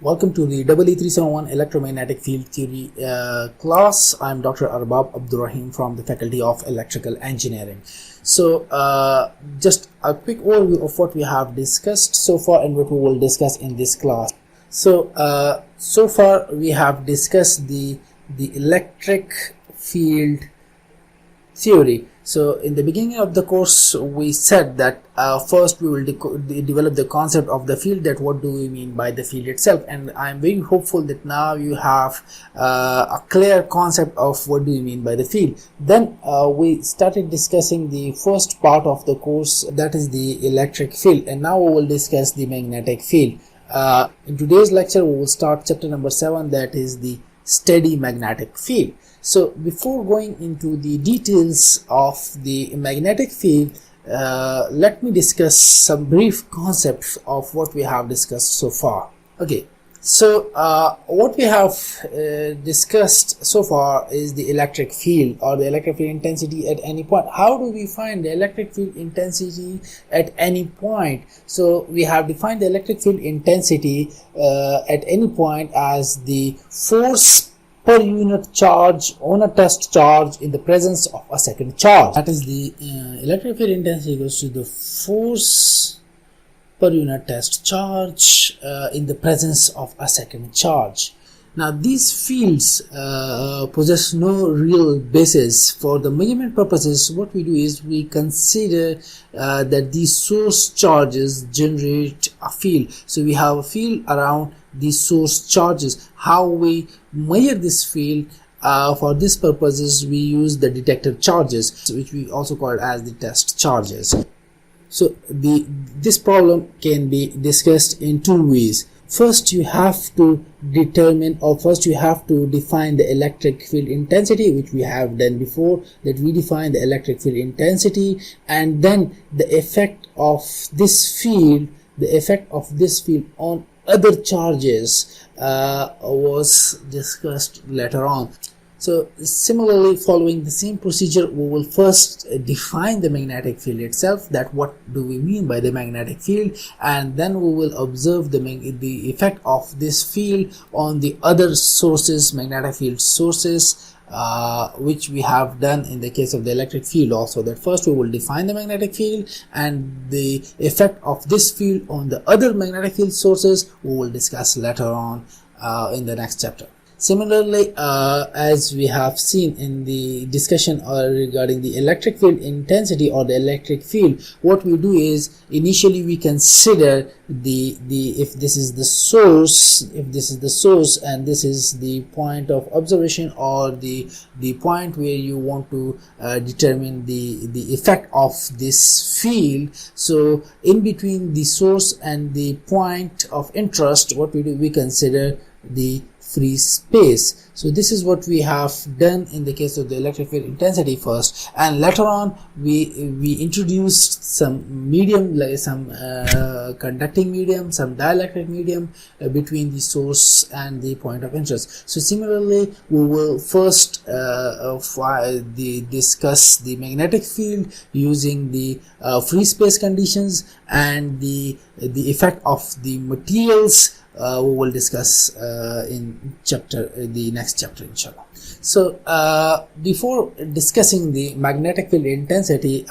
Welcome to the EE-371 Electromagnetic Field Theory class. I'm Dr. Arbab Abdurrahim from the Faculty of Electrical Engineering. So, just a quick overview of what we have discussed so far and what we will discuss in this class. So, so far we have discussed the electric field theory. So in the beginning of the course we said that first we will develop the concept of the field, that what do we mean by the field itself, and I am very hopeful that now you have a clear concept of what do we mean by the field. Then we started discussing the first part of the course, that is the electric field, and now we will discuss the magnetic field. In today's lecture we will start chapter number 7, that is the steady magnetic field. So before going into the details of the magnetic field, let me discuss some brief concepts of what we have discussed so far. Okay, so what we have discussed so far is the electric field or the electric field intensity at any point. How do we find the electric field intensity at any point? So we have defined the electric field intensity at any point as the force per unit charge on a test charge in the presence of a second charge. That is, the electric field intensity goes to the force per unit test charge in the presence of a second charge. Now these fields possess no real basis. For the measurement purposes, what we do is we consider that these source charges generate a field. So we have a field around these source charges. How we measure this field? For this purposes we use the detector charges, which we also call as the test charges. So this problem can be discussed in two ways. First you have to determine, or first you have to define the electric field intensity, which we have done before, that we define the electric field intensity, and then the effect of this field on other charges was discussed later on. So similarly, following the same procedure, we will first define the magnetic field itself, that what do we mean by the magnetic field, and then we will observe the effect of this field on the other sources, magnetic field sources, which we have done in the case of the electric field also. That first we will define the magnetic field, and the effect of this field on the other magnetic field sources we will discuss later on in the next chapter. Similarly, as we have seen in the discussion regarding the electric field intensity or the electric field, what we do is initially we consider if this is the source, and this is the point of observation, or the point where you want to determine the effect of this field. So in between the source and the point of interest, what we do, we consider the free space. So this is what we have done in the case of the electric field intensity first, and later on we introduced some medium, like some conducting medium, some dielectric medium between the source and the point of interest. So similarly, we will first discuss the magnetic field using the free space conditions, and the effect of the materials we will discuss in the next chapter, inshallah. So before discussing the magnetic field intensity,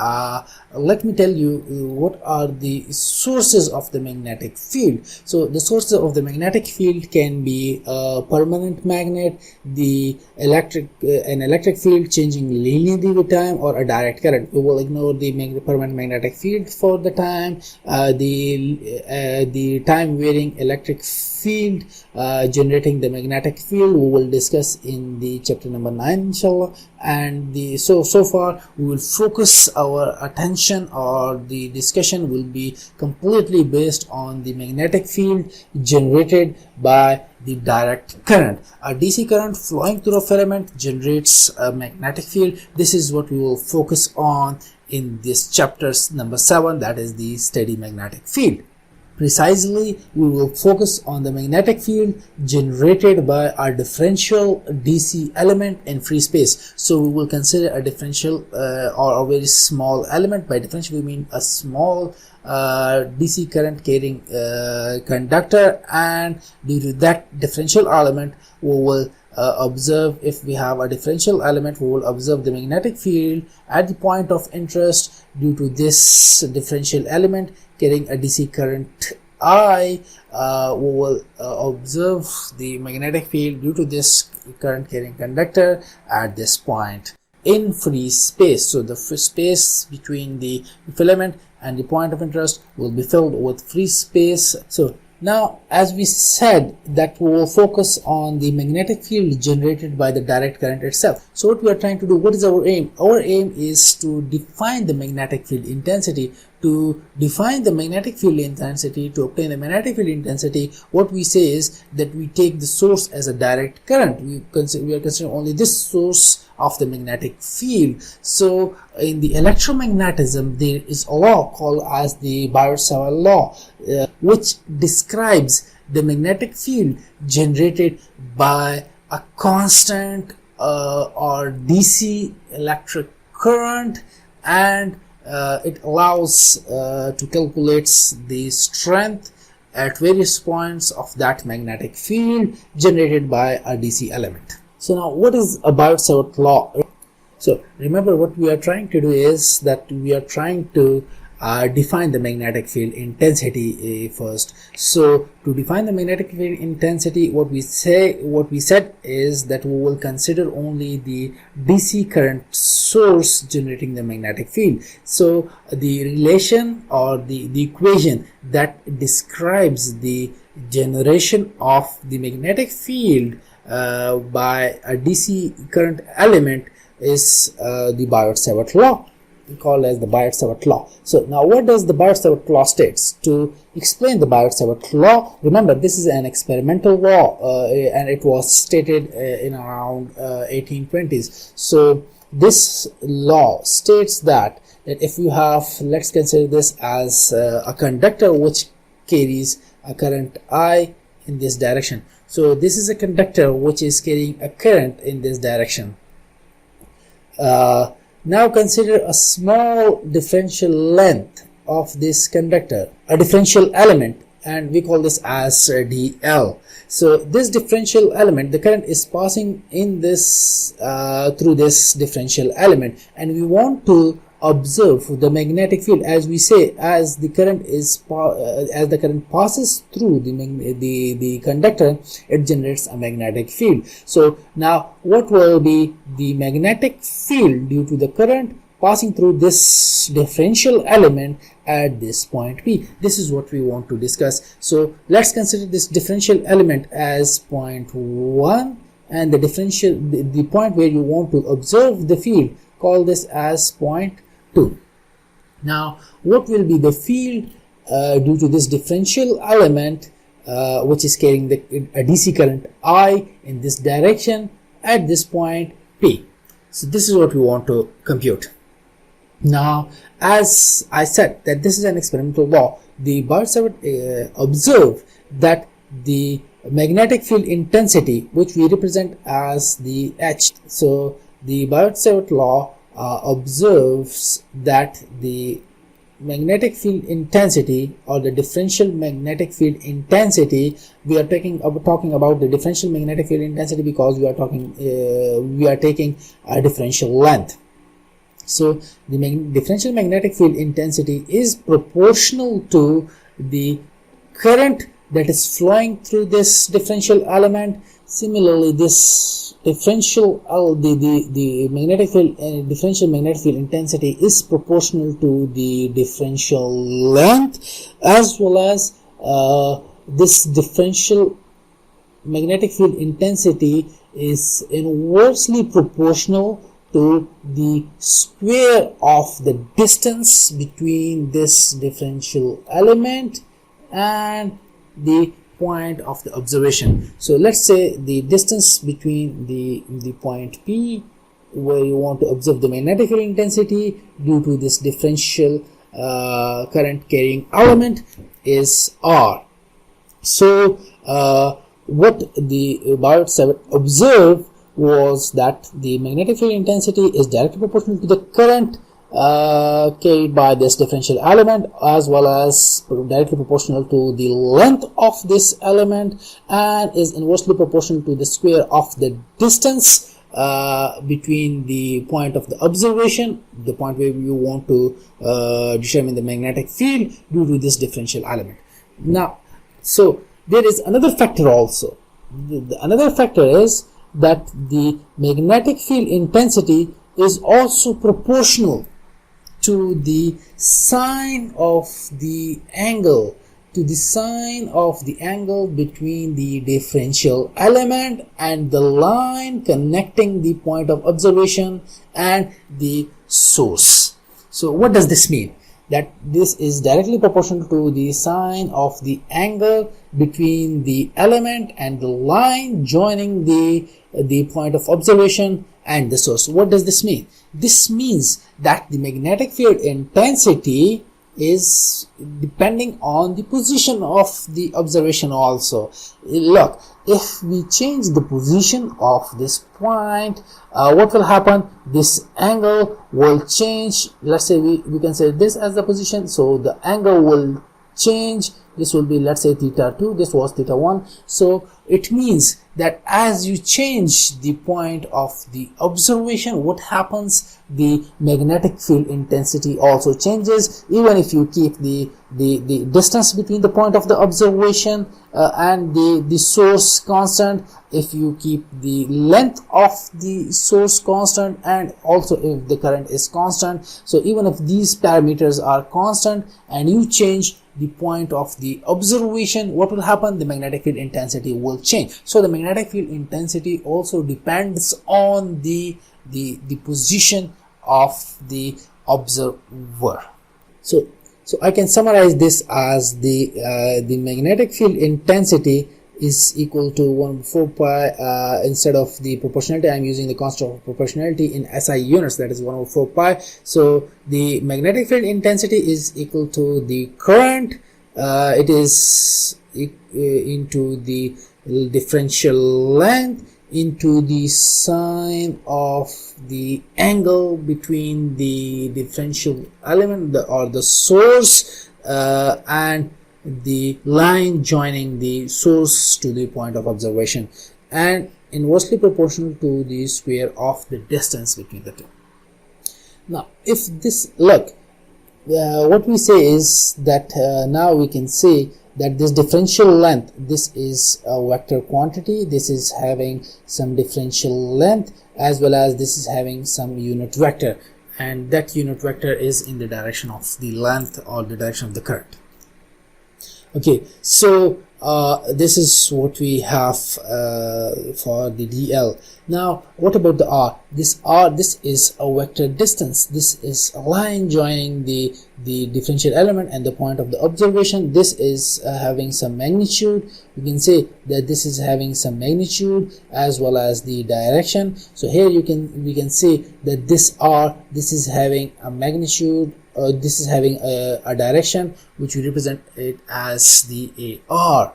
let me tell you what are the sources of the magnetic field. So the sources of the magnetic field can be a permanent magnet, an electric field changing linearly with time, or a direct current. We will ignore the permanent magnetic field for the time. The time varying electric field generating the magnetic field we will discuss in the chapter number 9, inshallah. And so far we will focus our attention, or the discussion will be completely based on the magnetic field generated by the direct current. A DC current flowing through a filament generates a magnetic field. This is what we will focus on in this chapter number 7, that is the steady magnetic field. Precisely, we will focus on the magnetic field generated by a differential DC element in free space. So we will consider a differential or a very small element. By differential we mean a small DC current carrying conductor, and due to that differential element we will observe, if we have a differential element, we will observe the magnetic field at the point of interest due to this differential element carrying a DC current I. We will observe the magnetic field due to this current carrying conductor at this point in free space. So the space between the filament and the point of interest will be filled with free space. So now, as we said, that we will focus on the magnetic field generated by the direct current itself. So what we are trying to do, what is our aim? Our aim is to define the magnetic field intensity. To define the magnetic field intensity, to obtain the magnetic field intensity, what we say is that we take the source as a direct current. We are considering only this source of the magnetic field. So in the electromagnetism, there is a law called as the Biot-Savart law, which describes the magnetic field generated by a constant or DC electric current, and it allows to calculate the strength at various points of that magnetic field generated by a DC element. So now, what is a Biot-Savart law? So remember, what we are trying to do is that we are trying to define the magnetic field intensity first. So to define the magnetic field intensity, what we said is that we will consider only the DC current source generating the magnetic field. So the relation or the equation that describes the generation of the magnetic field by a DC current element is the Biot-Savart law, called as the Biot-Savart law. So now, what does the Biot-Savart law states? To explain the Biot-Savart law, remember, this is an experimental law and it was stated in around 1820s. So this law states that if you have, let's consider this as a conductor which carries a current I in this direction. So this is a conductor which is carrying a current in this direction. Now consider a small differential length of this conductor, a differential element, and we call this as dl. So this differential element, the current is passing in this through this differential element, and we want to observe the magnetic field. As we say, as the current passes through the conductor, it generates a magnetic field. So now, what will be the magnetic field due to the current passing through this differential element at this point P? This is what we want to discuss. So let's consider this differential element as point 1, and the point where you want to observe the field, call this as point 2. Now, what will be the field due to this differential element which is carrying a DC current I in this direction at this point P? So this is what we want to compute. Now, as I said that this is an experimental law, the Biot-Savart observed that the magnetic field intensity, which we represent as the H, so the Biot-Savart law observes that the magnetic field intensity, or the differential magnetic field intensity, we are talking about the differential magnetic field intensity because we are taking a differential length. So the differential magnetic field intensity is proportional to the current that is flowing through this differential element. Similarly, this differential the magnetic field differential magnetic field intensity is proportional to the differential length, as well as this differential magnetic field intensity is inversely proportional to the square of the distance between this differential element and the point of the observation. So let's say the distance between the point P where you want to observe the magnetic field intensity due to this differential current carrying element is R. So what the Biot-Savart observed was that the magnetic field intensity is directly proportional to the current carried by this differential element, as well as directly proportional to the length of this element, and is inversely proportional to the square of the distance between the point of the observation, the point where you want to determine the magnetic field due to this differential element. Now, so there is another factor also. Another factor is that the magnetic field intensity is also proportional to the sine of the angle, between the differential element and the line connecting the point of observation and the source. So what does this mean? That this is directly proportional to the sine of the angle between the element and the line joining the point of observation and the source. What does this mean? This means that the magnetic field intensity is depending on the position of the observation also. Look, if we change the position of this point, what will happen? This angle will change. Let's say we can say this as the position, so the angle will change. This will be, let's say, theta 2, this was theta 1. So it means that as you change the point of the observation, what happens? The magnetic field intensity also changes, even if you keep the distance between the point of the observation and the source constant. If you keep the length of the source constant, and also if the current is constant, so even if these parameters are constant and you change the point of the observation, what will happen? The magnetic field intensity will change. So the magnetic field intensity also depends on the position of the observer. So I can summarize this as the magnetic field intensity is equal to 1/4 pi. Instead of the proportionality, I am using the constant of proportionality in SI units, that is 1/4 pi. So the magnetic field intensity is equal to the current, it is into the differential length into the sine of the angle between the differential element or the source and the line joining the source to the point of observation, and inversely proportional to the square of the distance between the two. Now, if this, look, what we say is that now we can say that this differential length, this is a vector quantity, this is having some differential length, as well as this is having some unit vector, and that unit vector is in the direction of the length or the direction of the current. Okay, so this is what we have for the DL. Now, what about the R? This is a vector distance. This is a line joining the differential element and the point of the observation. This is having some magnitude. You can say that this is having some magnitude as well as the direction. So here we can say that this R, this is having a magnitude. This is having a direction, which we represent it as the AR.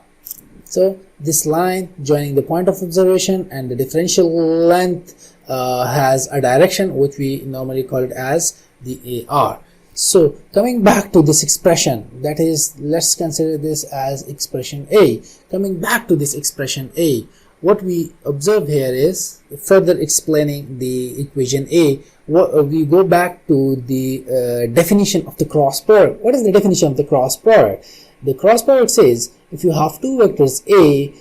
So this line joining the point of observation and the differential length has a direction, which we normally call it as the AR. So coming back to this expression, that is, let's consider this as expression A. Coming back to this expression A, what we observe here is, further explaining the equation A, we go back to the definition of the cross product. What is the definition of the cross product? The cross product says, if you have two vectors A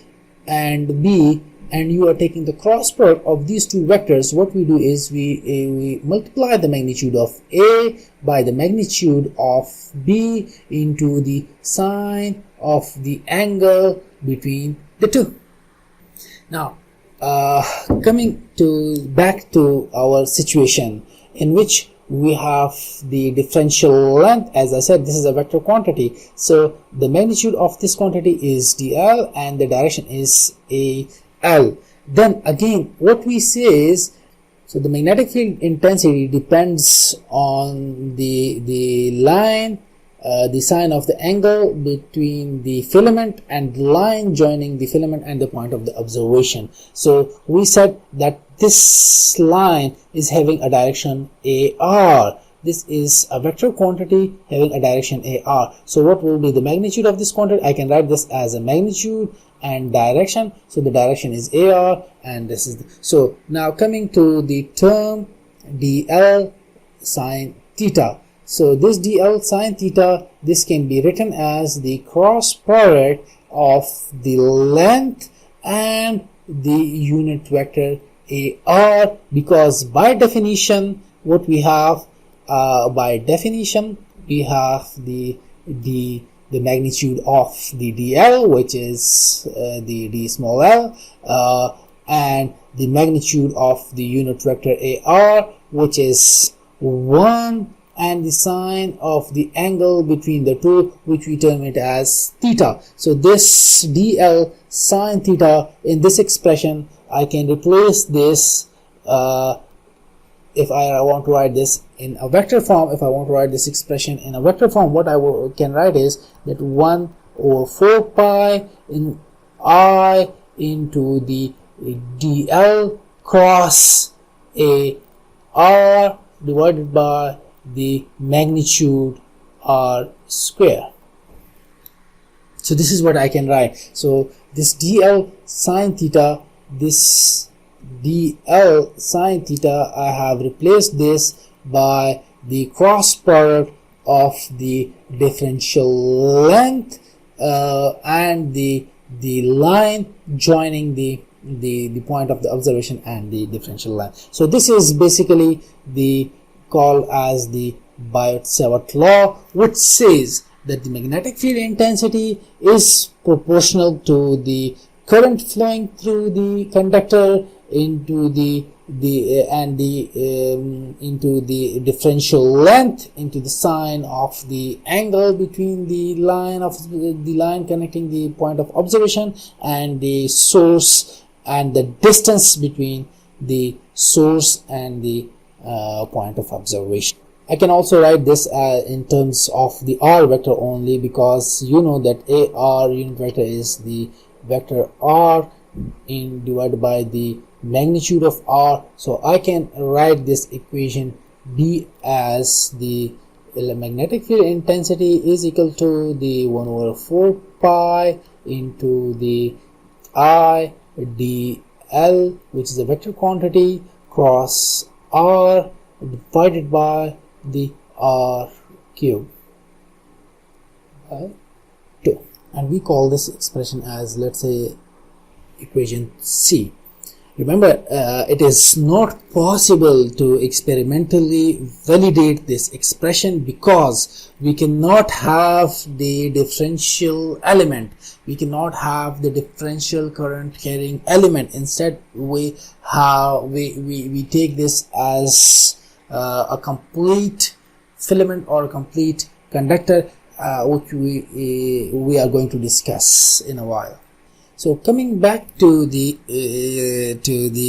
and B, and you are taking the cross product of these two vectors, what we do is we multiply the magnitude of A by the magnitude of B into the sine of the angle between the two. Now, coming back to our situation in which we have the differential length. As I said, this is a vector quantity, so the magnitude of this quantity is dl and the direction is al. Then again, what we say is, So the magnetic field intensity depends on the line, the sign of the angle between the filament and the line joining the filament and the point of the observation. So we said that this line is having a direction AR. This is a vector quantity having a direction AR. So what will be the magnitude of this quantity? I can write this as a magnitude and direction. So the direction is AR, and this is so now coming to the term dl sine theta. So this dl sine theta, this can be written as the cross product of the length and the unit vector AR, because by definition what we have, we have the magnitude of the dl, which is the d small l, and the magnitude of the unit vector AR, which is 1, and the sign of the angle between the two, which we term it as theta. So this dl sine theta, in this expression I can replace this if I want to write this in a vector form. If I want to write this expression in a vector form, what I can write is that 1 over 4 pi in I into the dl cross a r divided by the magnitude r square. So this is what I can write. So this dl sine theta, this dl sine theta, I have replaced this by the cross product of the differential length and the line joining the point of the observation and the differential line. So this is basically the called as the Biot-Savart law, which says that the magnetic field intensity is proportional to the current flowing through the conductor into the differential length into the sine of the angle between the line connecting the point of observation and the source, and the distance between the source and the point of observation. I can also write this in terms of the r vector only, because you know that AR unit vector is the vector r divided by the magnitude of r. So I can write this equation B as the magnetic field intensity is equal to the 1 over 4 pi into the I dl, which is a vector quantity, cross r divided by the r cube by 2, and we call this expression as, let's say, equation C. Remember, it is not possible to experimentally validate this expression because we cannot have the differential element, we cannot have the differential current carrying element. Instead, we take this as a complete filament or a complete conductor, which we are going to discuss in a while. So coming back to the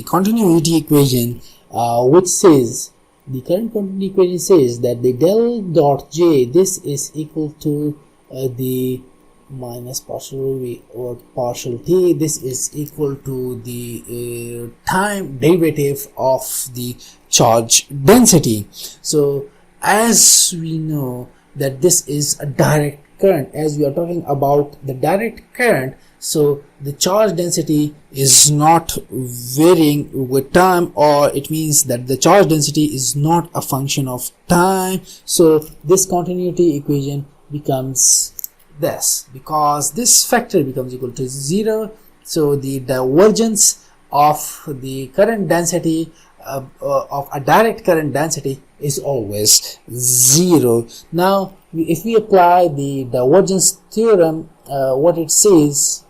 continuity equation, which says, the current continuity equation says that the del dot J, this is equal to the minus partial V over partial T, this is equal to the time derivative of the charge density. So as we know that this is a direct current, as we are talking about the direct current, so the charge density is not varying with time, or it means that the charge density is not a function of time. So this continuity equation becomes this, because this factor becomes equal to 0. So the divergence of the current density of a direct current density is always 0. Now if we apply the divergence theorem, what it says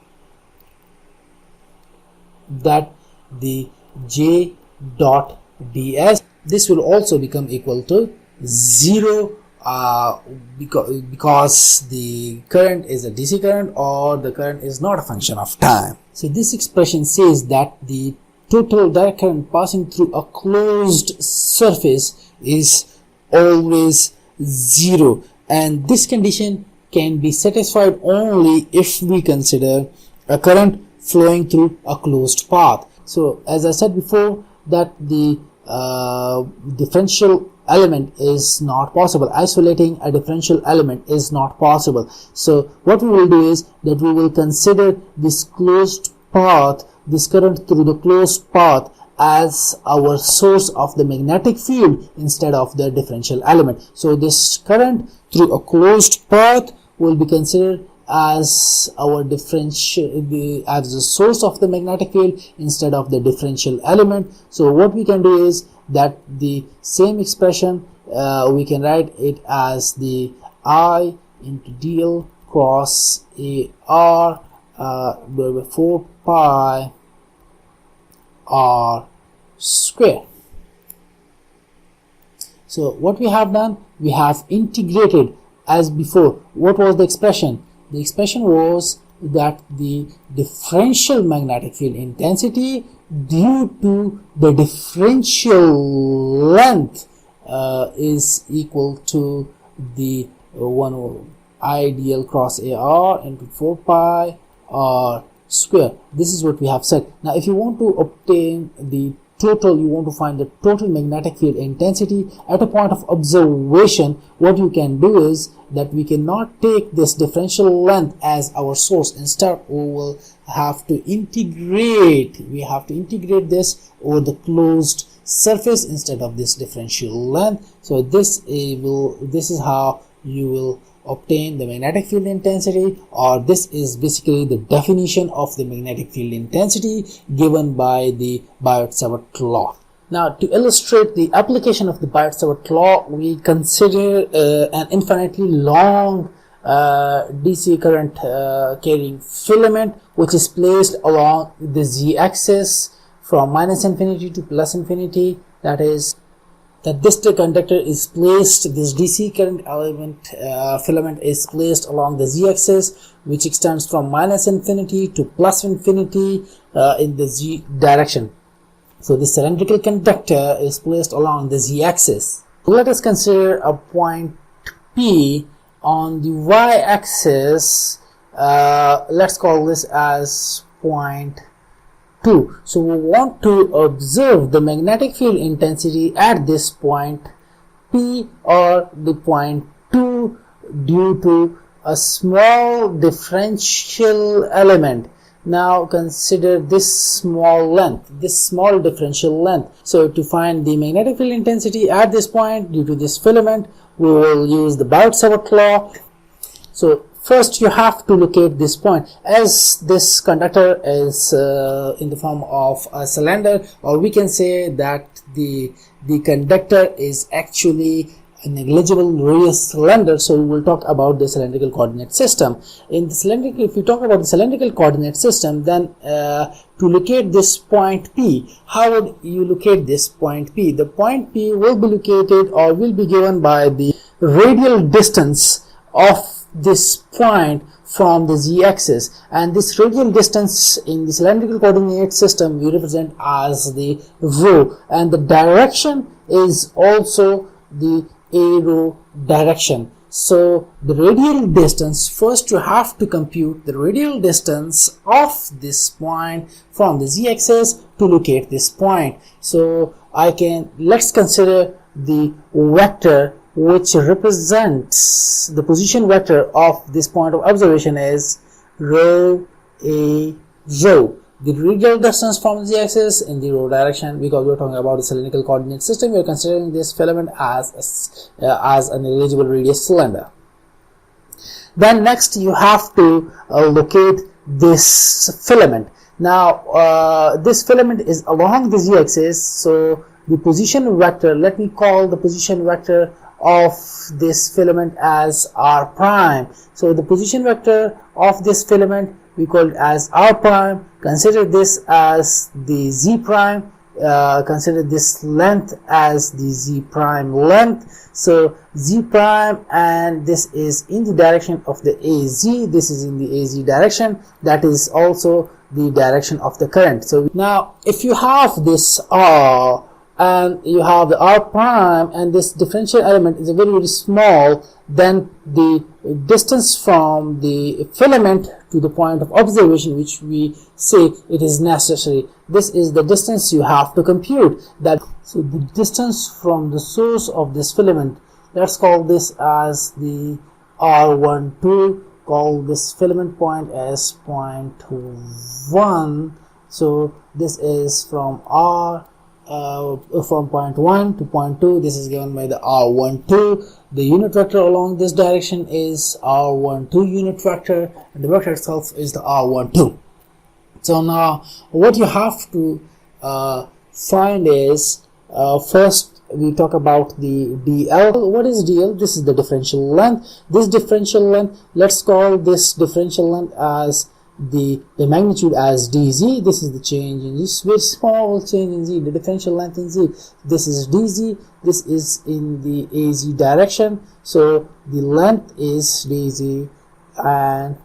that the J dot ds, this will also become equal to 0 because the current is a DC current, or the current is not a function of time. So this expression says that the total direct current passing through a closed surface is always 0, and this condition can be satisfied only if we consider a current flowing through a closed path. So as I said before, that the differential element is not possible. Isolating a differential element is not possible. So what we will do is that we will consider this closed path, this current through the closed path, as our source of the magnetic field instead of the differential element. So this current through a closed path will be considered as our differential, as the source of the magnetic field instead of the differential element. So what we can do is that the same expression we can write it as the I into dl cross AR by 4 pi R square. So what we have done, we have integrated as before. What was the expression? The expression was that the differential magnetic field intensity due to the differential length is equal to the 1 I dl cross AR into 4 pi R square. This is what we have said. Now if you want to obtain the total, you want to find the total magnetic field intensity at a point of observation, what you can do is that we cannot take this differential length as our source. Instead we will have to integrate this over the closed surface instead of this differential length. So this is how you will obtain the magnetic field intensity, or this is basically the definition of the magnetic field intensity given by the Biot-Savart law. Now to illustrate the application of the Biot-Savart law, we consider an infinitely long DC current carrying filament which is placed along the z-axis from minus infinity to plus infinity. That is, that this conductor is placed, this DC current element filament is placed along the z-axis, which extends from minus infinity to plus infinity in the z direction. So this cylindrical conductor is placed along the z-axis. Let us consider a point P on the y-axis. Let's call this as point 2. So we want to observe the magnetic field intensity at this point P, or the point 2, due to a small differential element. Now consider this small length, this small differential length. So to find the magnetic field intensity at this point due to this filament, we will use the Biot-Savart law. So first you have to locate this point. As this conductor is in the form of a cylinder, or we can say that the conductor is actually a negligible radius cylinder, so we will talk about the cylindrical coordinate system. In the cylindrical, if you talk about the cylindrical coordinate system, then to locate this point P, how would you locate this point P? The point P will be located, or will be given by the radial distance of this point from the z-axis, and this radial distance in the cylindrical coordinate system we represent as the rho, and the direction is also the arrow direction. So the radial distance, first you have to compute the radial distance of this point from the z-axis to locate this point. So let's consider the vector which represents the position vector of this point of observation is rho a rho. The radial distance from the z-axis in the rho direction, because we are talking about the cylindrical coordinate system, we are considering this filament as a negligible radius cylinder. Then next you have to locate this filament. Now this filament is along the z-axis, so the position vector, let me call the position vector of this filament as r prime. So the position vector of this filament we call it as r prime. Consider this as the z prime consider this length as the z prime length. So z prime, and this is in the direction of the az, this is in the az direction, that is also the direction of the current. So now if you have this r and you have the r prime, and this differential element is a very small, then the distance from the filament to the point of observation, which we say it is necessary, this is the distance you have to compute. That so the distance from the source of this filament, let's call this as the r12, call this filament point as point 1. So this is from from point 1 to point 2. This is given by the r12. The unit vector along this direction is r12 unit vector, and the vector itself is the r12. So now what you have to find is, first we talk about the dl. What is dl? This is the differential length. This differential length, let's call this differential length as the magnitude as dz. This is the change in this very small change in z, the differential length in z. This is dz, this is in the az direction, so the length is dz. And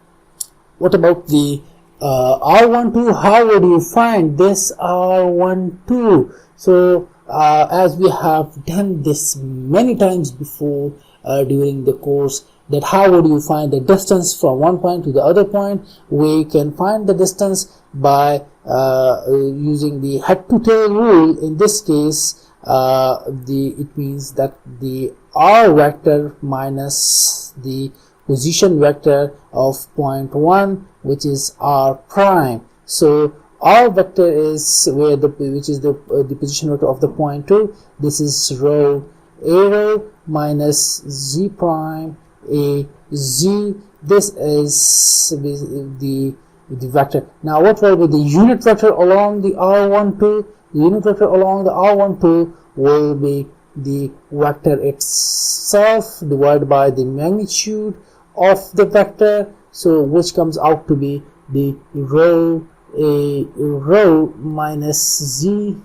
what about the r12? How would you find this r12? So as we have done this many times before during the course, that how would you find the distance from one point to the other point? We can find the distance by using the head to tail rule. In this case, it means that the r vector minus the position vector of point 1, which is r prime. So r vector is where which is the position vector of the point 2. This is rho a rho minus z prime a z. This is the vector. Now what will be the unit vector along the r12? The unit vector along the r12 will be the vector itself divided by the magnitude of the vector, so which comes out to be the rho a rho minus z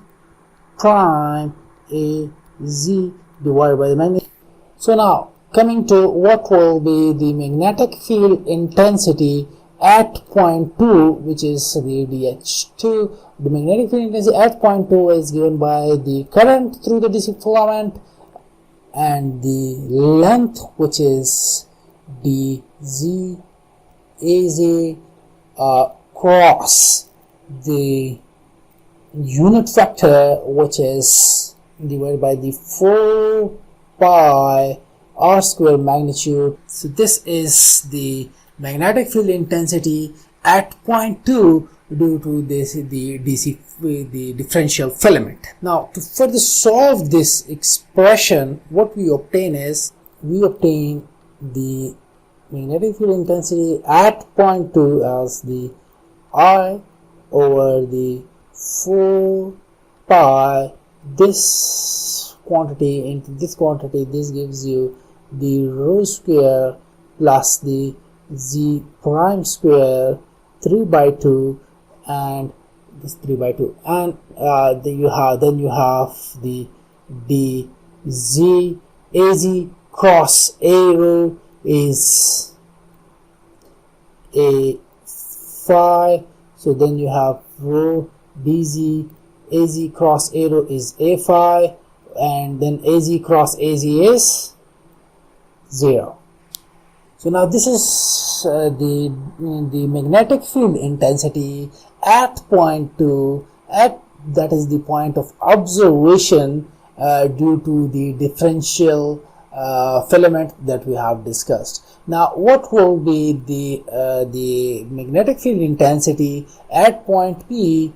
prime a z divided by the magnitude. So now coming to what will be the magnetic field intensity at point 2, which is the dH2. The magnetic field intensity at point 2 is given by the current through the DC filament and the length, which is dz az cross the unit vector, which is divided by the 4 pi r square magnitude. So this is the magnetic field intensity at point 2 due to this the differential filament. Now to further solve this expression, what we obtain is we obtain the magnetic field intensity at point 2 as the I over the 4 pi this quantity into this quantity. This gives you the rho square plus the z prime square 3 by 2 and this 3 by 2, and then you have the dz az cross a rho is a phi. So then you have rho dz az cross a rho is a phi, and then az cross az is 0. So now this is the magnetic field intensity at point 2, that is the point of observation due to the differential filament that we have discussed. Now what will be the magnetic field intensity at point P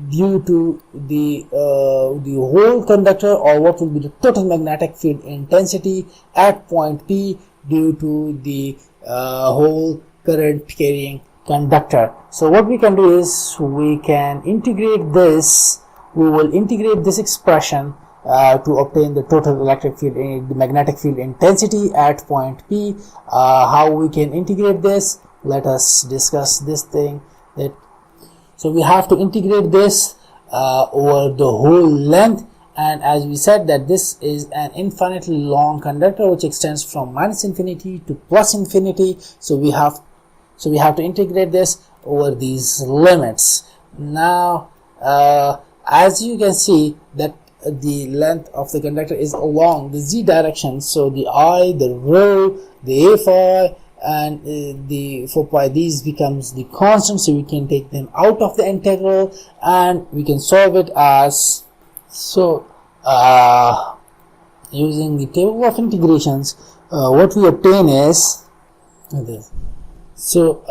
due to the whole conductor, or what will be the total magnetic field intensity at point P due to the whole current carrying conductor? So what we can do is we can integrate this. We will integrate this expression to obtain the total electric field, the magnetic field intensity at point P. How we can integrate this? Let us discuss this thing. So we have to integrate this over the whole length. And as we said that this is an infinitely long conductor which extends from minus infinity to plus infinity. So we have to integrate this over these limits. Now as you can see that the length of the conductor is along the z direction, so the I, the rho, the a phi, and the 4 pi, these becomes the constant, so we can take them out of the integral and we can solve it as so. Using the table of integrations, what we obtain is this. So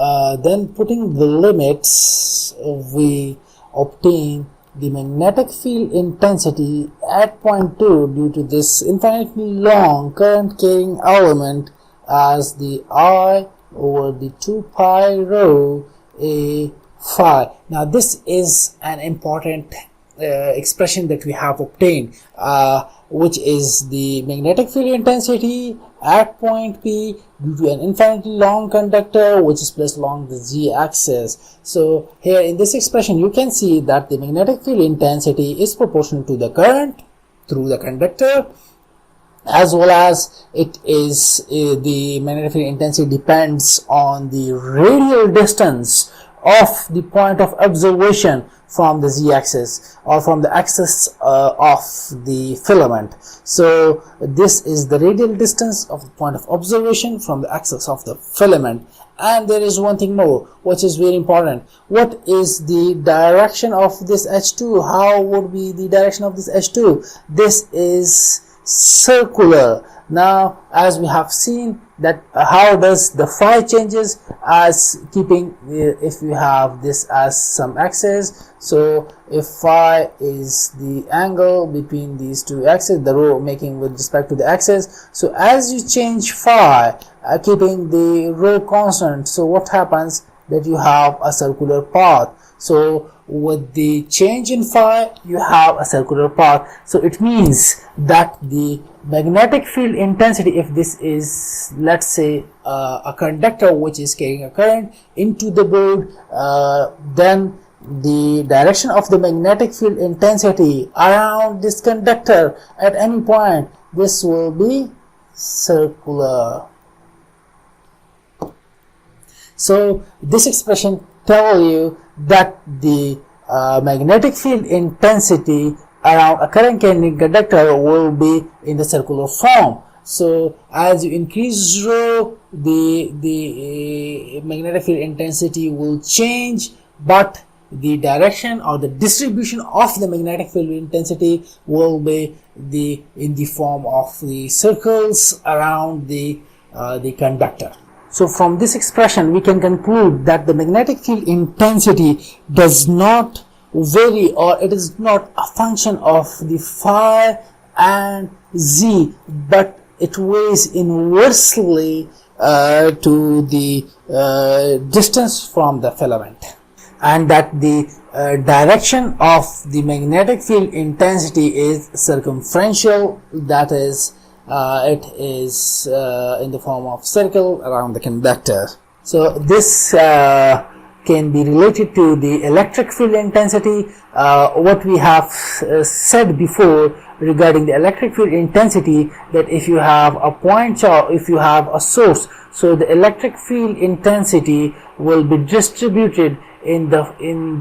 then putting the limits, we obtain the magnetic field intensity at point 2 due to this infinitely long current carrying element as the I over the 2 pi rho a phi. Now this is an important expression that we have obtained, which is the magnetic field intensity at point P due to an infinitely long conductor which is placed along the z-axis. So here in this expression you can see that the magnetic field intensity is proportional to the current through the conductor, as well as it is the magnetic field intensity depends on the radial distance of the point of observation from the z-axis or from the axis of the filament. So this is the radial distance of the point of observation from the axis of the filament. And there is one thing more which is very important. What is the direction of this H2? How would be the direction of this H2? This is circular. Now as we have seen that how does the phi changes as keeping if we have this as some axis. So if phi is the angle between these two axes, the rho making with respect to the axis, so as you change phi keeping the rho constant, so what happens that you have a circular path. So with the change in phi you have a circular path. So it means that the magnetic field intensity, if this is let's say a conductor which is carrying a current into the board, then the direction of the magnetic field intensity around this conductor at any point, this will be circular. So this expression tell you that the magnetic field intensity around a current carrying conductor will be in the circular form. So as you increase rho, the magnetic field intensity will change, but the direction or the distribution of the magnetic field intensity will be in the form of the circles around the conductor. So from this expression we can conclude that the magnetic field intensity does not vary, or it is not a function of the phi and z, but it weighs inversely to the distance from the filament, and that the direction of the magnetic field intensity is circumferential, that is it is in the form of circle around the conductor. So this can be related to the electric field intensity. What we have said before regarding the electric field intensity, that if you have a point charge, if you have a source, so the electric field intensity will be distributed in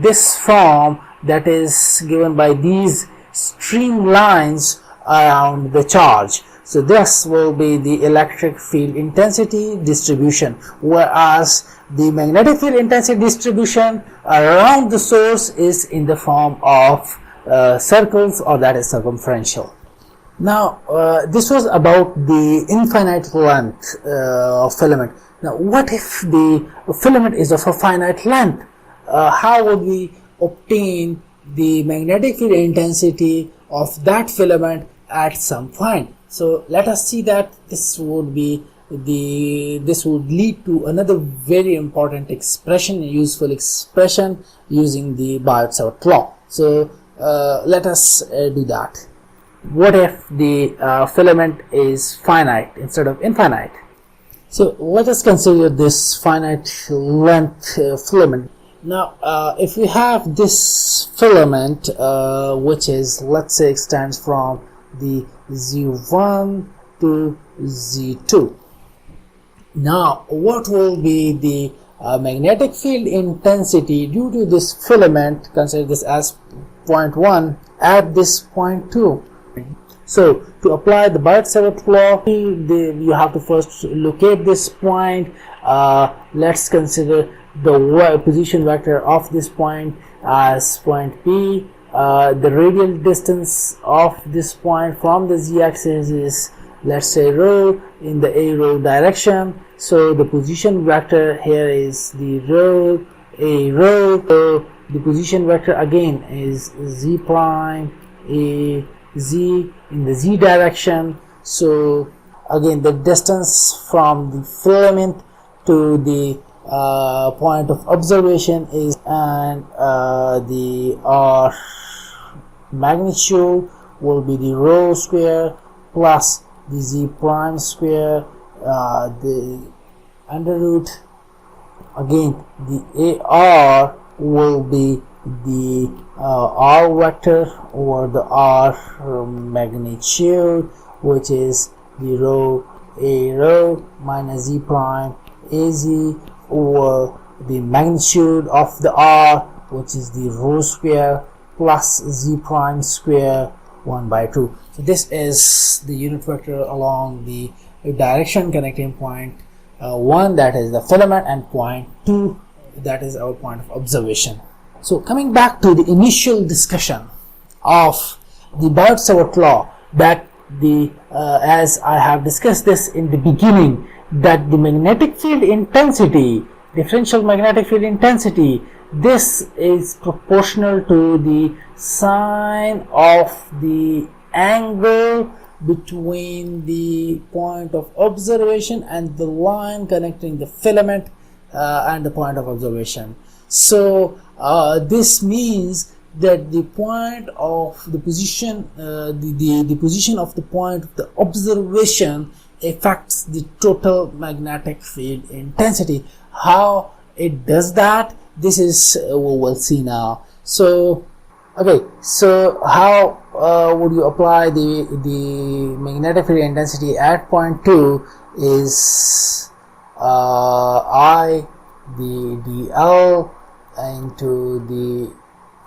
this form, that is given by these streamlines around the charge. So this will be the electric field intensity distribution, whereas the magnetic field intensity distribution around the source is in the form of circles, or that is circumferential. Now this was about the infinite length of filament. Now what if the filament is of a finite length? How would we obtain the magnetic field intensity of that filament at some point? So let us see that this would lead to another very important expression, useful expression using the Biot-Savart law. So let us do that. What if the filament is finite instead of infinite? So let us consider this finite length filament. Now if we have this filament which is, let's say, extends from the Z1 to Z2, now what will be the magnetic field intensity due to this filament? Consider this as point 1 at this point 2. So to apply the Biot-Savart law, you have to first locate this point. Let's consider the position vector of this point as point P. The radial distance of this point from the z-axis is, let's say, rho in the a rho direction. So the position vector here is the rho a rho. So the position vector again is z prime a z in the z direction. So again the distance from the filament to the point of observation is, and the r magnitude will be the rho square plus the z prime square, the under root, again the ar will be the r vector over the r magnitude, which is the rho a rho minus z prime a z over the magnitude of the r, which is the rho square plus z prime square 1 by 2. So this is the unit vector along the direction connecting point 1, that is the filament, and point 2, that is our point of observation. So coming back to the initial discussion of the Biot-Savart law, that the as I have discussed this in the beginning, that the magnetic field intensity, differential magnetic field intensity, this is proportional to the sine of the angle between the point of observation and the line connecting the filament and the point of observation. So this means that the point of the position, the position of the point of the observation affects the total magnetic field intensity. How it does that, this is we will see now. So okay, so how would you apply the magnetic field intensity at point 2 is I the dl into the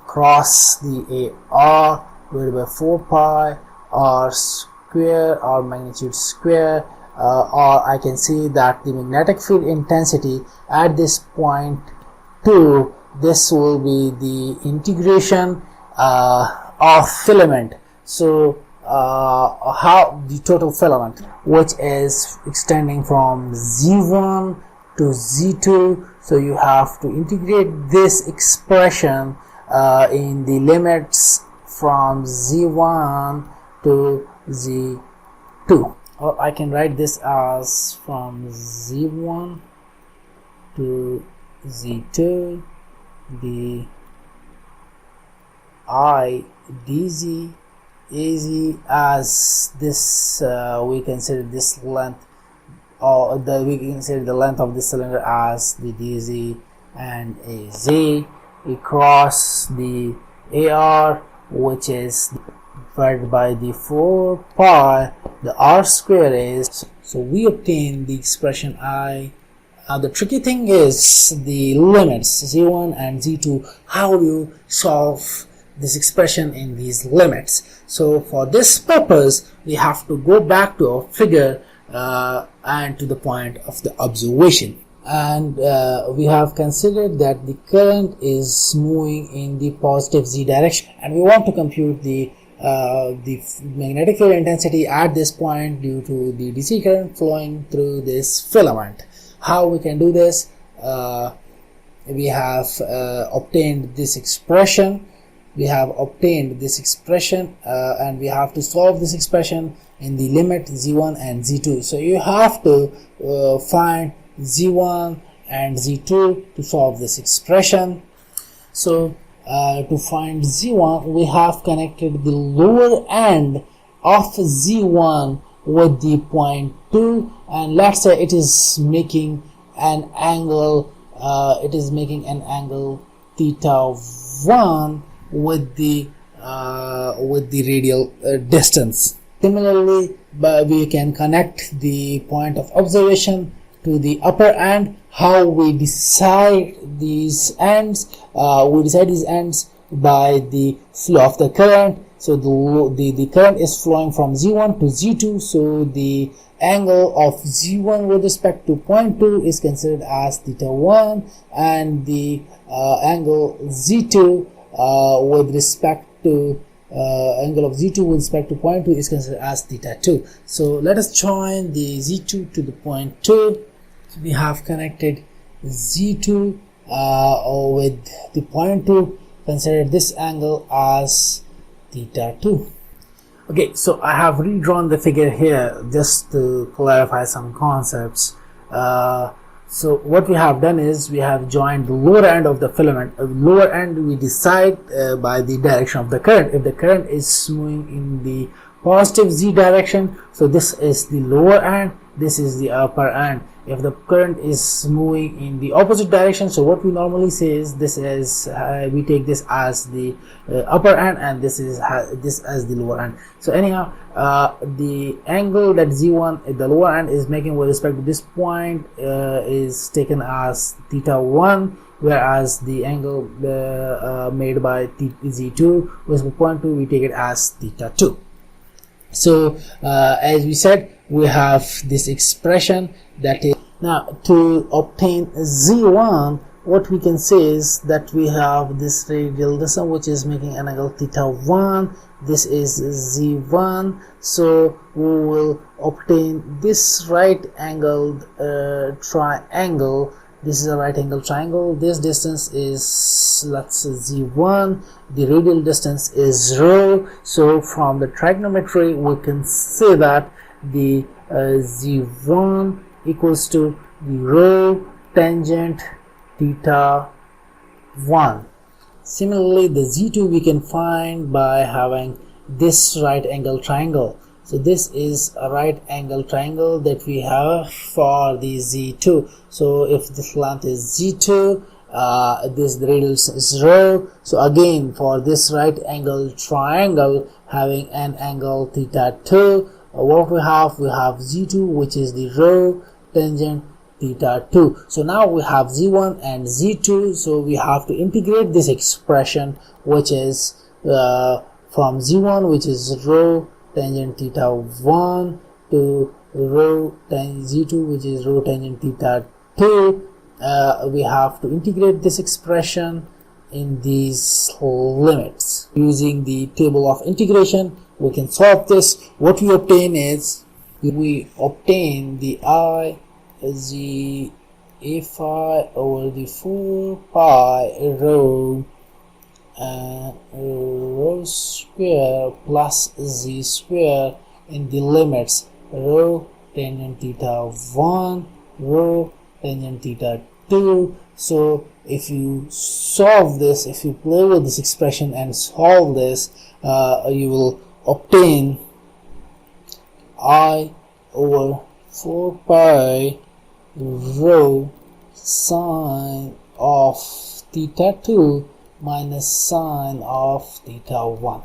cross the ar divided by 4 pi r square, r magnitude square, or I can see that the magnetic field intensity at this point 2, this will be the integration of filament. So how the total filament, which is extending from z1 to z2, so you have to integrate this expression in the limits from z1 to z2, or I can write this as from z1 to z2 the I dz az as this we consider this length, or we consider the length of the cylinder as the dz and az, across the ar, which is divided by the 4 pi, the r square is, so we obtain the expression I. Now the tricky thing is the limits z1 and z2. How do you solve this expression in these limits? So for this purpose we have to go back to our figure and to the point of the observation, and we have considered that the current is moving in the positive z direction, and we want to compute the magnetic field intensity at this point due to the DC current flowing through this filament. How we can do this? We have obtained this expression. And we have to solve this expression in the limit z1 and z2. So you have to find z1 and z2 to solve this expression. So to find z1, we have connected the lower end of z1 with the point 2, and let's say it is making an angle it is making an angle theta 1 with the radial distance. Similarly, we can connect the point of observation to the upper end. How we decide these ends? We decide these ends by the flow of the current. So the current is flowing from Z1 to Z2, so the angle of Z1 with respect to point 2 is considered as theta 1, and the angle Z2 with respect to angle of Z2 with respect to point 2 is considered as theta 2. So let us join the Z2 to the point 2. We have connected Z2 with the point 2. Consider this angle as theta 2. Okay, so I have redrawn the figure here just to clarify some concepts. So what we have done is we have joined the lower end of the filament. Lower end we decide by the direction of the current. If the current is moving in the positive Z direction, so this is the lower end, this is the upper end. If the current is moving in the opposite direction, so what we normally say is this is we take this as the upper end, and this is this as the lower end. So anyhow, the angle that Z1 the lower end is making with respect to this point is taken as theta 1, whereas the angle made by Z2 with point 2, we take it as theta 2. So as we said, we have this expression that is, now to obtain Z1, what we can say is that we have this radial distance which is making an angle theta 1. This is Z1, so we will obtain this right angled triangle. This is a right angle triangle. This distance is, let's say, Z1. The radial distance is rho. So from the trigonometry, we can say that the Z1 equals to the rho tangent theta 1. Similarly, the Z2 we can find by having this right angle triangle. So this is a right angle triangle that we have for the Z2. So if this length is Z2, the radius is rho. So again, for this right angle triangle having an angle theta 2, what we have Z2, which is the rho tangent theta 2. So now we have Z1 and Z2, so we have to integrate this expression, which is from Z1, which is rho tangent theta 1, to rho tangent Z2, which is rho tangent theta 2. We have to integrate this expression in these limits. Using the table of integration, we can solve this. What we obtain is, we obtain the I is the a phi over the 4 pi rho rho square plus z square in the limits rho tangent theta 1, rho tangent theta 2. So if you solve this, if you play with this expression and solve this, you will obtain I over 4 pi rho sine of theta 2 minus sine of theta 1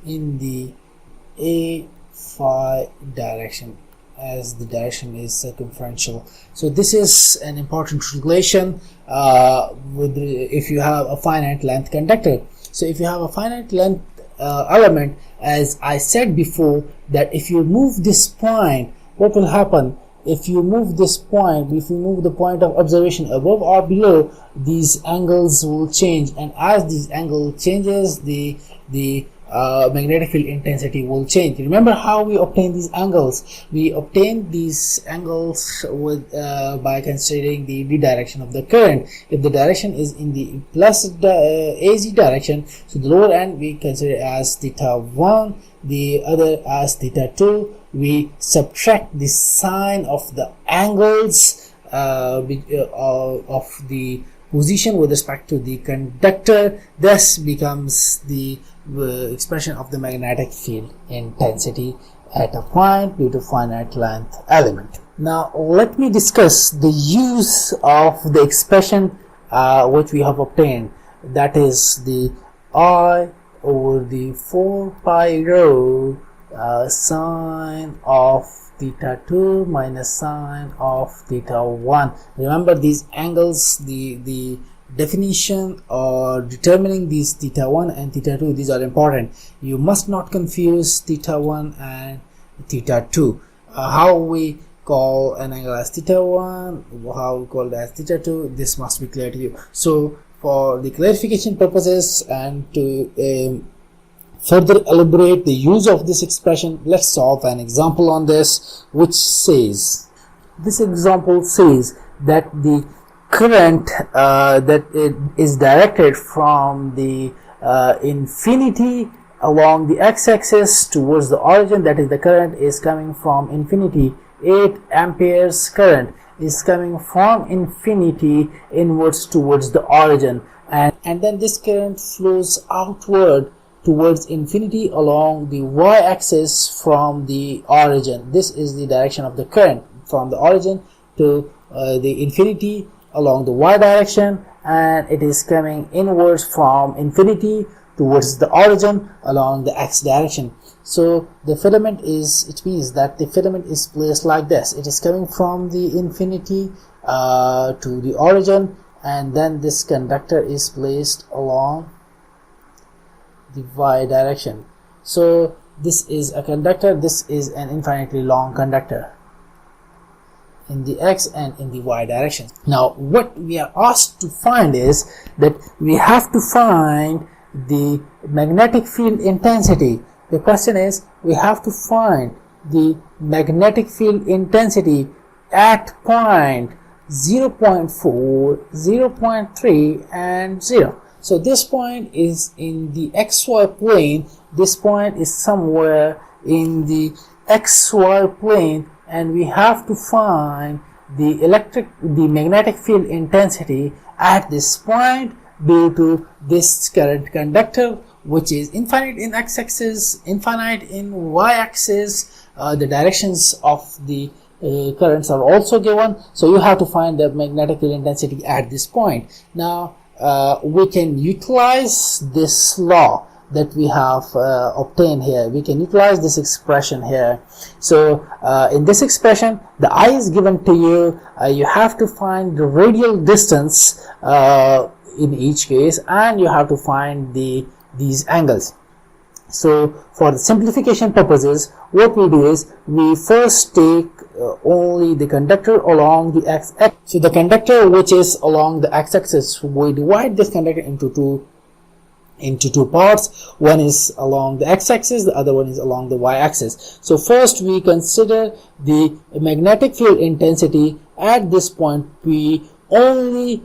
in the a phi direction, as the direction is circumferential. So this is an important relation if you have a finite length conductor. So if you have a finite length element, as I said before, that if you move this point, what will happen? If you move this point, if you move the point of observation above or below, these angles will change, and as this angle changes, the magnetic field intensity will change. Remember how we obtain these angles? We obtain these angles with by considering the direction of the current. If the direction is in the plus AZ direction, so the lower end we consider as theta 1, the other as theta 2. We subtract the sine of the angles of the position with respect to the conductor. Thus becomes the expression of the magnetic field intensity at a point due to finite length element. Now let me discuss the use of the expression which we have obtained, that is the I over the 4 pi rho sine of theta 2 minus sine of theta 1. Remember these angles, the definition or determining these theta 1 and theta 2, these are important. You must not confuse theta 1 and theta 2. How we call an angle as theta 1, how we call it as theta 2, this must be clear to you. So for the clarification purposes and to further elaborate the use of this expression, let's solve an example on this, which says, this example says that the current that it is directed from the infinity along the x-axis towards the origin, that is the current is coming from infinity. 8 amperes current is coming from infinity inwards towards the origin, and then this current flows outward towards infinity along the y-axis from the origin. This is the direction of the current from the origin to the infinity along the y direction, and it is coming inwards from infinity towards the origin along the x direction. So the filament is, it means that the filament is placed like this. It is coming from the infinity to the origin, and then this conductor is placed along the y direction. So this is a conductor, this is an infinitely long conductor in the x and in the y direction. Now what we are asked to find is that we have to find the magnetic field intensity. The question is, we have to find the magnetic field intensity at point 0.4, 0.3 and 0. So this point is in the xy plane, this point is somewhere in the xy plane, and we have to find the magnetic field intensity at this point due to this current conductor, which is infinite in x-axis, infinite in y-axis. The directions of the currents are also given, so you have to find the magnetic field intensity at this point. Now we can utilize this law that we have obtained here. We can utilize this expression here. So in this expression, the I is given to you. You have to find the radial distance in each case, and you have to find these angles. So for the simplification purposes, what we do is we first take only the conductor along the x-axis. So the conductor which is along the x-axis, we divide this conductor into two parts. One is along the x-axis, the other one is along the y-axis. So first we consider the magnetic field intensity at this point P only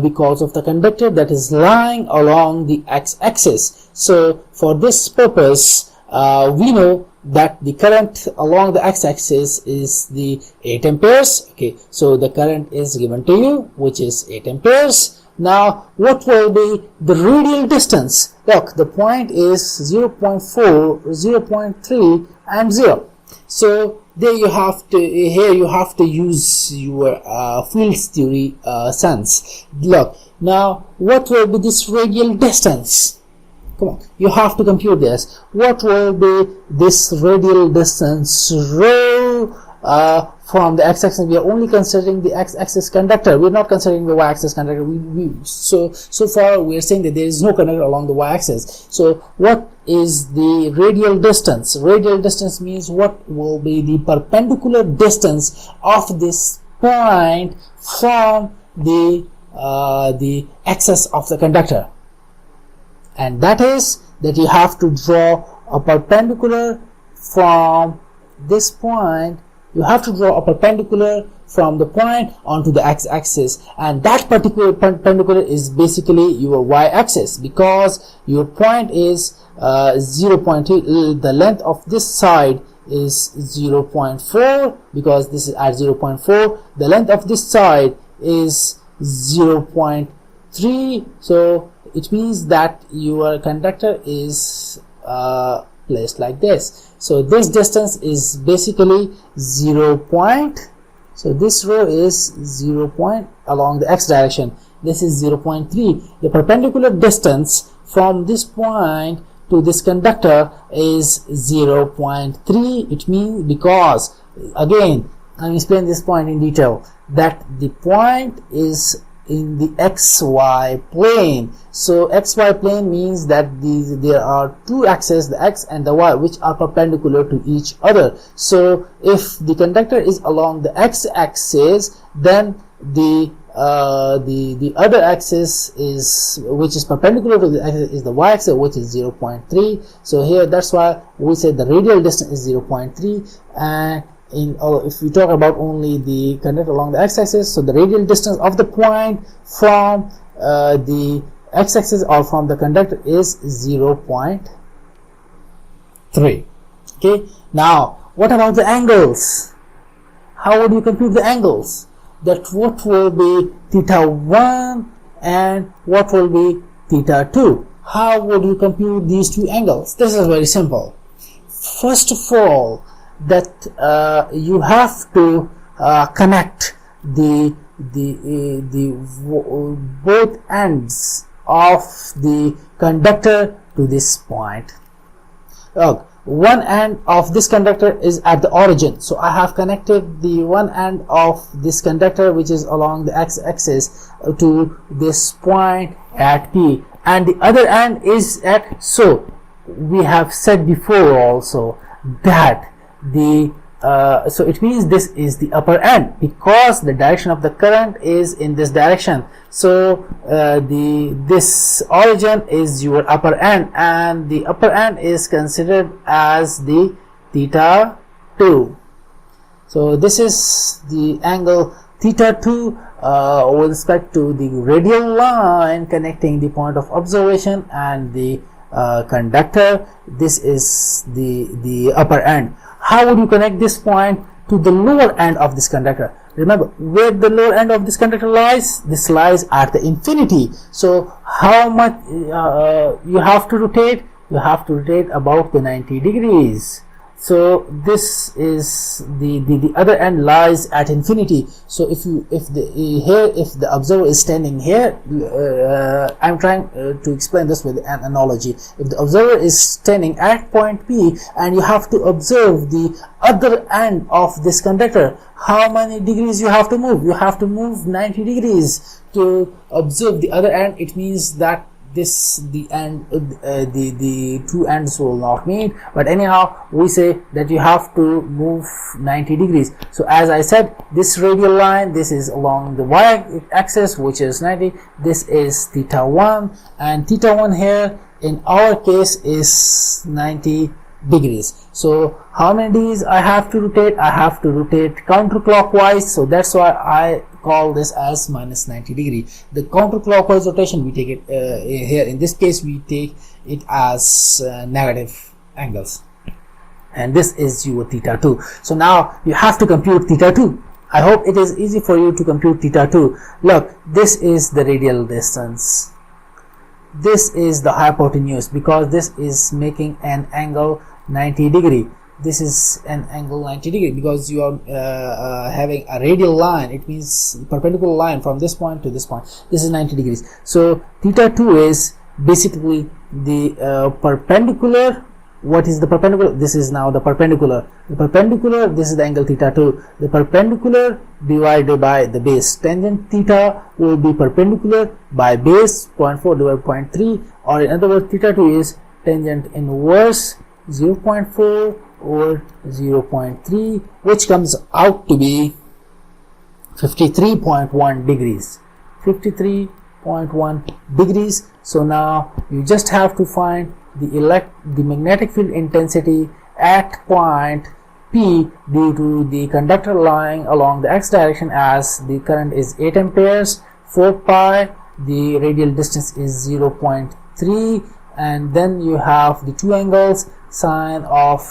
because of the conductor that is lying along the x-axis. So for this purpose, we know that the current along the x-axis is the 8 amperes. Okay, so the current is given to you, which is 8 amperes. Now what will be the radial distance? Look, the point is 0.4, 0.3 and 0. So there you have to, here you have to use your fields theory sense. Look, now what will be this radial distance? Come on, you have to compute this. What will be this radial distance rho from the x-axis? We are only considering the x-axis conductor. We are not considering the y-axis conductor. So far we are saying that there is no conductor along the y-axis. So what is the radial distance? Radial distance means what will be the perpendicular distance of this point from the axis of the conductor. And that is that you have to draw a perpendicular from this point. You have to draw a perpendicular from the point onto the x-axis, and that particular perpendicular is basically your y-axis, because your point is 0.2. The length of this side is 0.4, because this is at 0.4. The length of this side is 0.3. So it means that your conductor is placed like this. So this distance is basically 0.3 So this row is 0 point along the x direction. This is 0.3. The perpendicular distance from this point to this conductor is 0.3. It means, because again I'm explaining this point in detail, that the point is in the xy plane. So xy plane means that there are two axes, the x and the y, which are perpendicular to each other. So if the conductor is along the x-axis, then the other axis is, which is perpendicular to the axis, is the y-axis, which is 0.3. So here, that's why we say the radial distance is 0.3. And if we talk about only the conductor along the x-axis, so the radial distance of the point from the x-axis or from the conductor is 0.3. Okay, now what about the angles? How would you compute the angles? That what will be theta 1 and what will be theta 2? How would you compute these two angles? This is very simple. First of all, that you have to connect the both ends of the conductor to this point. One end of this conductor is at the origin, so I have connected the one end of this conductor, which is along the x-axis, to this point at P, and the other end is at, so we have said before also that so it means this is the upper end, because the direction of the current is in this direction. So this origin is your upper end, and the upper end is considered as the theta 2. So this is the angle theta 2 with respect to the radial line connecting the point of observation and the conductor. This is the upper end. How would you connect this point to the lower end of this conductor? Remember, where the lower end of this conductor lies? This lies at the infinity. So how much you have to rotate? You have to rotate about the 90 degrees. So this is the other end lies at infinity. So if the observer is standing here, I'm trying to explain this with an analogy. If the observer is standing at point P and you have to observe the other end of this conductor, how many degrees you have to move? You have to move 90 degrees to observe the other end. It means that the two ends will not meet, but anyhow we say that you have to move 90 degrees. So as I said, this radial line, this is along the y-axis, which is 90. This is theta 1, and theta 1 here in our case is 90 degrees. So how many degrees I have to rotate? I have to rotate counterclockwise, so that's why I call this as minus 90 degree. The counterclockwise rotation, we take it here in this case we take it as negative angles, and this is your theta 2. So now you have to compute theta 2. I hope it is easy for you to compute theta 2. Look, this is the radial distance, this is the hypotenuse, because this is making an angle 90 degree. This is an angle 90 degree because you are having a radial line. It means perpendicular line from this point to this point. This is 90 degrees. So theta 2 is basically the perpendicular. What is the perpendicular? This is now the perpendicular. The perpendicular, this is the angle theta 2. The perpendicular divided by the base. Tangent theta will be perpendicular by base 0.4 divided by 0.3, or in other words, theta 2 is tangent inverse 0.4 over 0.3, which comes out to be 53.1 degrees. 53.1 degrees. So now you just have to find the magnetic field intensity at point P due to the conductor lying along the x direction, as the current is 8 amperes, 4 pi, the radial distance is 0.3, and then you have the two angles, sine of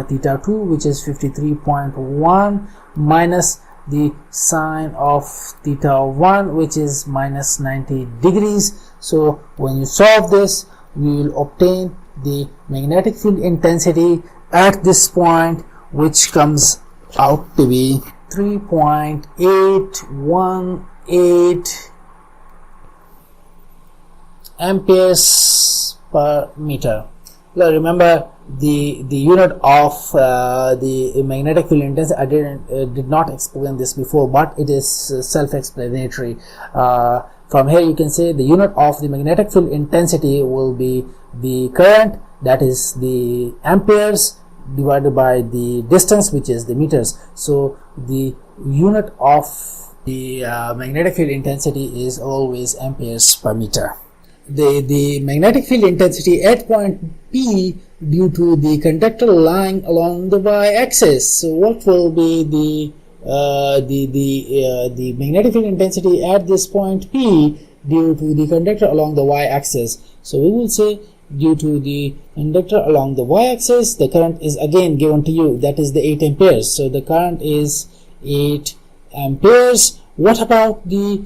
theta 2, which is 53.1, minus the sine of theta 1, which is minus 90 degrees. So when you solve this, we will obtain the magnetic field intensity at this point, which comes out to be 3.818 amperes per meter. Now remember the unit of the magnetic field intensity. I did not explain this before, but it is self-explanatory. From here you can say the unit of the magnetic field intensity will be the current, that is the amperes, divided by the distance, which is the meters. So the unit of the magnetic field intensity is always amperes per meter. The magnetic field intensity at point P due to the conductor lying along the y-axis. So what will be the magnetic field intensity at this point P due to the conductor along the y-axis? So we will say due to the conductor along the y-axis, the current is again given to you, that is the 8 amperes. So the current is 8 amperes. What about the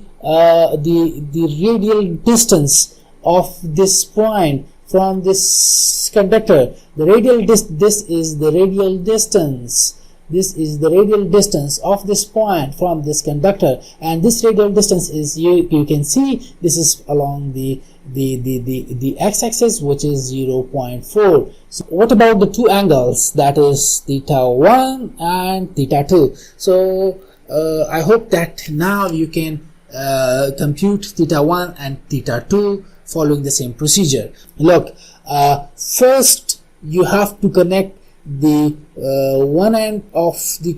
radial distance of this point from this conductor? The radial this is the radial distance. This is the radial distance of this point from this conductor, and this radial distance is, you can see, this is along the x-axis, which is 0.4. So what about the two angles, that is theta 1 and theta 2? So I hope that now you can compute theta 1 and theta 2 following the same procedure. Look, first you have to connect the one end of the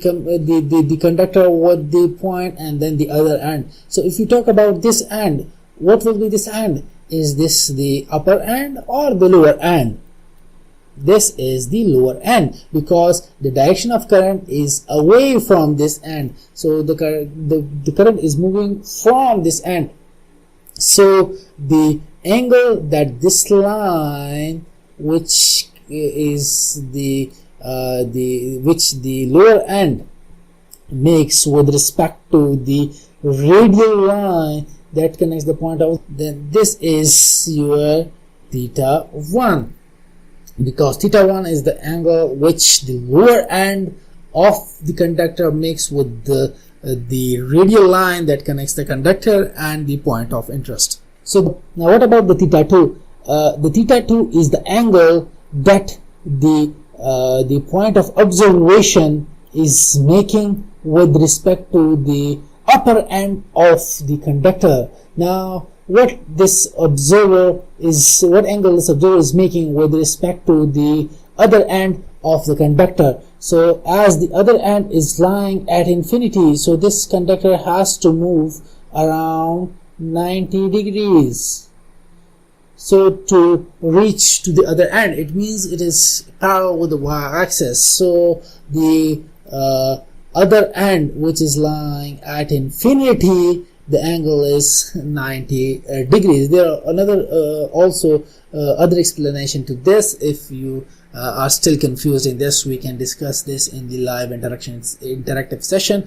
conductor with the point, and then the other end. So if you talk about this end, what will be this end? Is this the upper end or the lower end? This is the lower end, because the direction of current is away from this end. So the current is moving from this end. So the angle that this line, which is the lower end makes with respect to the radial line that connects the point out, then this is your theta 1, because theta 1 is the angle which the lower end of the conductor makes with the radial line that connects the conductor and the point of interest. So now what about the theta 2? The theta 2 is the angle that the point of observation is making with respect to the upper end of the conductor. Now what angle this observer is making with respect to the other end of the conductor. So as the other end is lying at infinity, so this conductor has to move around 90 degrees. So to reach to the other end, it means it is parallel with the y-axis. So the other end, which is lying at infinity, the angle is 90 degrees. There are other explanation to this. If you are still confused in this, we can discuss this in the live interactive session,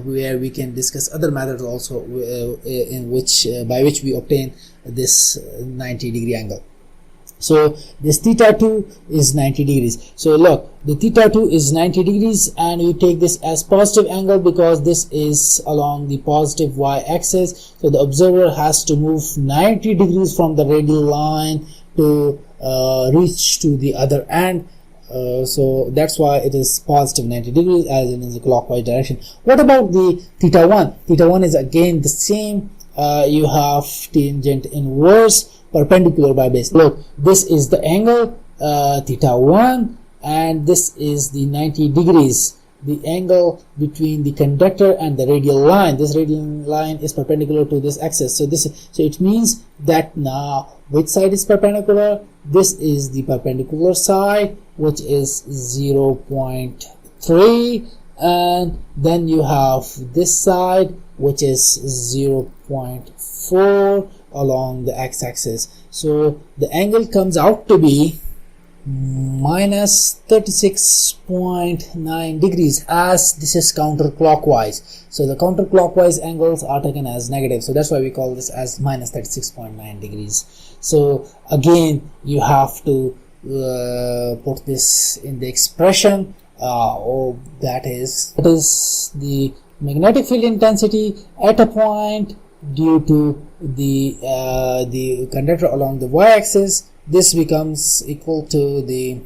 where we can discuss other methods also by which we obtain this 90 degree angle. So this theta 2 is 90 degrees. So look, the theta 2 is 90 degrees, and you take this as positive angle because this is along the positive y-axis. So the observer has to move 90 degrees from the radial line to reach to the other end. So that's why it is positive 90 degrees, as in the clockwise direction. What about the theta 1? Theta 1 is again the same. You have tangent inverse perpendicular by base. Look, this is the angle theta 1, and this is the 90 degrees, the angle between the conductor and the radial line. This radial line is perpendicular to this axis. So it means that now which side is perpendicular? This is the perpendicular side, which is 0.3, and then you have this side, which is 0.4 along the x-axis. So the angle comes out to be minus 36.9 degrees, as this is counterclockwise. So the counterclockwise angles are taken as negative, so that's why we call this as minus 36.9 degrees. So again, you have to put this in the expression that is the magnetic field intensity at a point due to the conductor along the y-axis. This becomes equal to the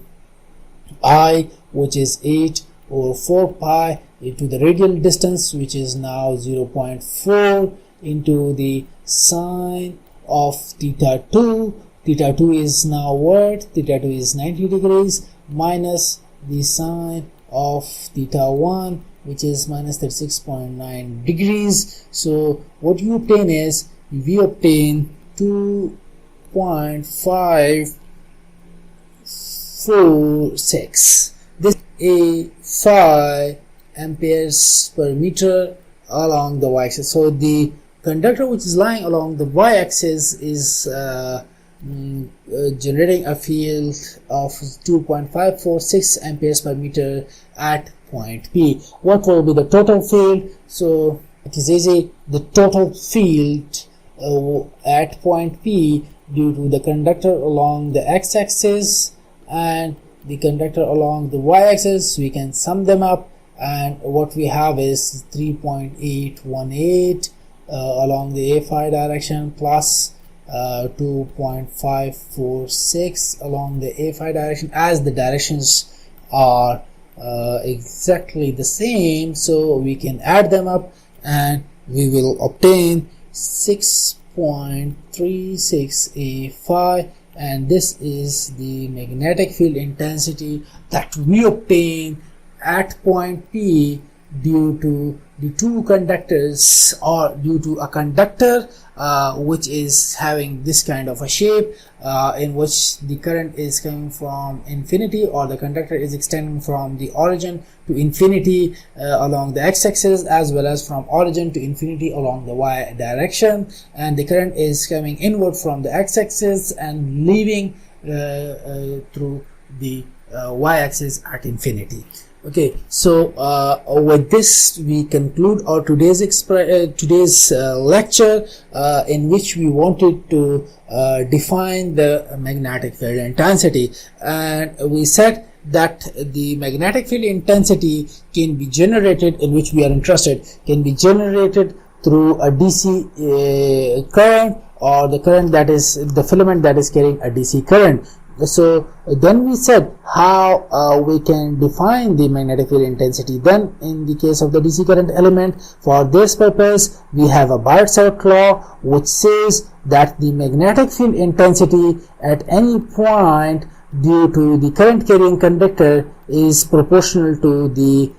I, which is 8 over 4 pi into the radial distance, which is now 0.4 into the sine of theta 2. Theta 2 is now what? Theta 2 is 90 degrees minus the sine of theta 1, which is minus 36.9 degrees. So what you obtain is, we obtain 2.546. This is 5 amperes per meter along the y-axis. So the conductor which is lying along the y-axis is generating a field of 2.546 amperes per meter at point P. What will be the total field? So it is easy. The total field at point P due to the conductor along the x-axis and the conductor along the y-axis, we can sum them up, and what we have is 3.818 along the a phi direction plus 2.546 along the a phi direction, as the directions are exactly the same, so we can add them up and we will obtain 6.36 a phi, and this is the magnetic field intensity that we obtain at point P due to the two conductors, or due to a conductor which is having this kind of a shape in which the current is coming from infinity, or the conductor is extending from the origin to infinity along the x-axis, as well as from origin to infinity along the y direction, and the current is coming inward from the x-axis and leaving through the y-axis at infinity. Okay, so with this we conclude our today's lecture, in which we wanted to define the magnetic field intensity, and we said that the magnetic field intensity can be generated, in which we are interested, can be generated through a DC current, or the current that is the filament that is carrying a DC current. So then we said how we can define the magnetic field intensity. Then in the case of the DC current element, for this purpose we have a Biot-Savart law which says that the magnetic field intensity at any point due to the current carrying conductor is proportional to the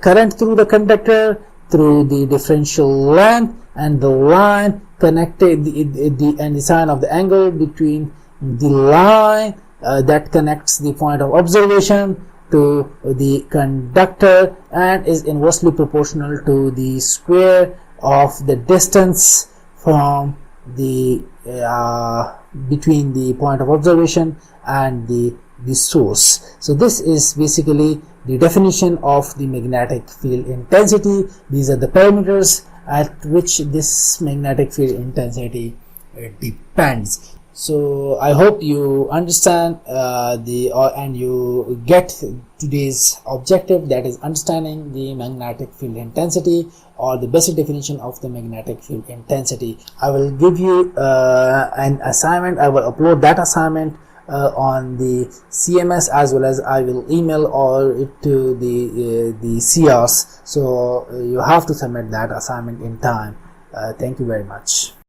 current through the conductor through the differential length and the line connected and the sine of the angle between the line that connects the point of observation to the conductor, and is inversely proportional to the square of the distance from the between the point of observation and the source. So this is basically the definition of the magnetic field intensity. These are the parameters at which this magnetic field intensity depends. So I hope you understand and you get today's objective, that is understanding the magnetic field intensity, or the basic definition of the magnetic field intensity. I will give you an assignment. I will upload that assignment on the CMS, as well as I will email it to the CRs. So you have to submit that assignment in time. Thank you very much.